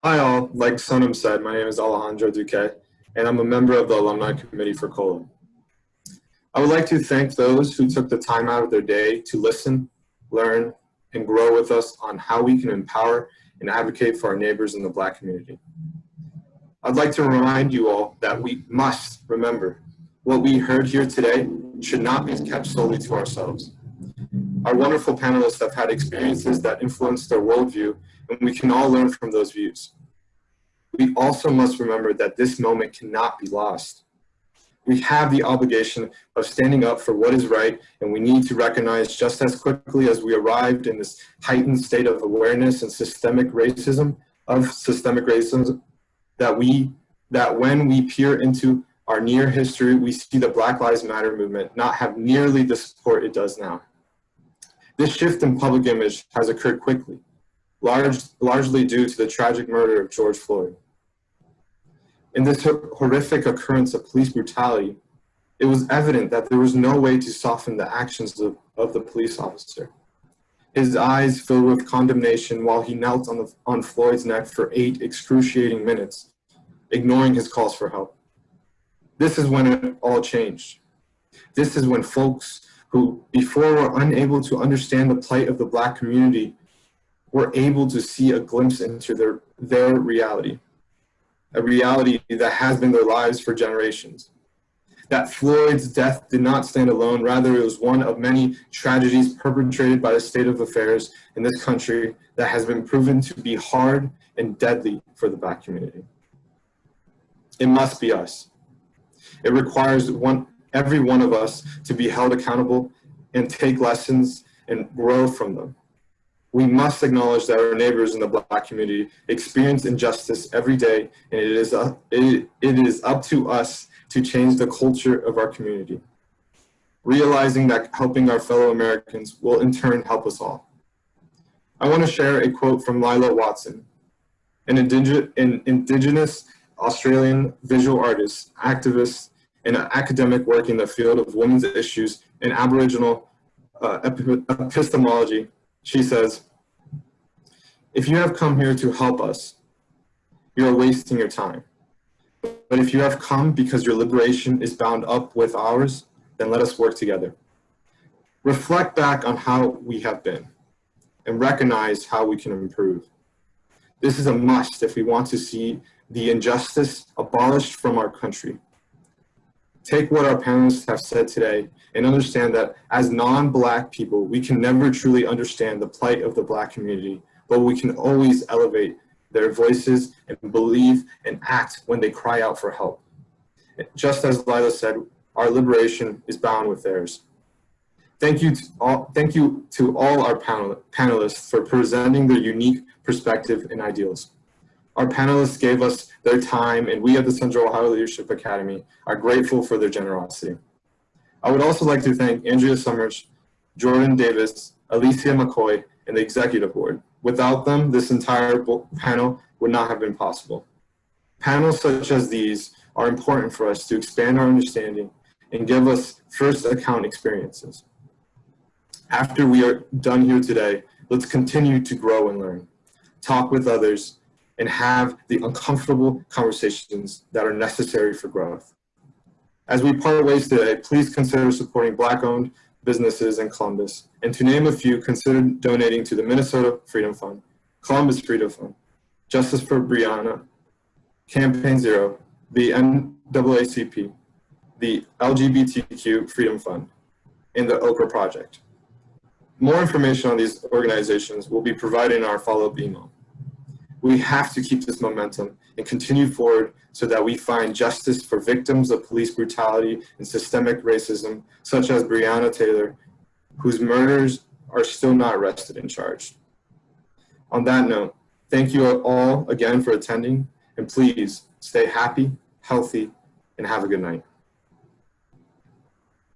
Hi all, like Sonam said, my name is Alejandro Duque, and I'm a member of the Alumni Committee for COLA. I would like to thank those who took the time out of their day to listen, learn, and grow with us on how we can empower and advocate for our neighbors in the Black community. I'd like to remind you all that we must remember what we heard here today should not be kept solely to ourselves. Our wonderful panelists have had experiences that influenced their worldview, and we can all learn from those views. We also must remember that this moment cannot be lost. We have the obligation of standing up for what is right, and we need to recognize just as quickly as we arrived in this heightened state of awareness and systemic racism, that when we peer into our near history, we see the Black Lives Matter movement not have nearly the support it does now. This shift in public image has occurred quickly, largely due to the tragic murder of George Floyd. In this horrific occurrence of police brutality, it was evident that there was no way to soften the actions of the police officer. His eyes filled with condemnation while he knelt on Floyd's neck for 8 excruciating minutes, ignoring his calls for help. This is when it all changed. This is when folks who before were unable to understand the plight of the Black community were able to see a glimpse into their reality, a reality that has been their lives for generations. That Floyd's death did not stand alone, rather it was one of many tragedies perpetrated by the state of affairs in this country that has been proven to be hard and deadly for the Black community. It must be us. It requires every one of us to be held accountable and take lessons and grow from them. We must acknowledge that our neighbors in the Black community experience injustice every day, and it is up to us to change the culture of our community, realizing that helping our fellow Americans will in turn help us all. I want to share a quote from Lila Watson, an Indigenous Australian visual artist, activist, and an academic working in the field of women's issues and Aboriginal epistemology. She says, "If you have come here to help us, you are wasting your time. But if you have come because your liberation is bound up with ours, then let us work together. Reflect back on how we have been and recognize how we can improve. This is a must if we want to see the injustice abolished from our country. Take what our panelists have said today and understand that as non-Black people, we can never truly understand the plight of the Black community, but we can always elevate their voices and believe and act when they cry out for help. Just as Lila said, our liberation is bound with theirs." Thank you to all our panelists for presenting their unique perspective and ideals. Our panelists gave us their time, and we at the Central Ohio Leadership Academy are grateful for their generosity. I would also like to thank Andrea Summers, Jordan Davis, Alicia McCoy, and the Executive Board. Without them, this entire panel would not have been possible. Panels such as these are important for us to expand our understanding and give us first account experiences. After we are done here today, let's continue to grow and learn, talk with others, and have the uncomfortable conversations that are necessary for growth. As we part ways today, please consider supporting Black-owned businesses in Columbus. And to name a few, consider donating to the Minnesota Freedom Fund, Columbus Freedom Fund, Justice for Breonna, Campaign Zero, the NAACP, the LGBTQ Freedom Fund, and the Okra Project. More information on these organizations will be provided in our follow-up email. We have to keep this momentum and continue forward so that we find justice for victims of police brutality and systemic racism, such as Breonna Taylor, whose murders are still not arrested and charged. On that note, thank you all again for attending, and please stay happy, healthy, and have a good night.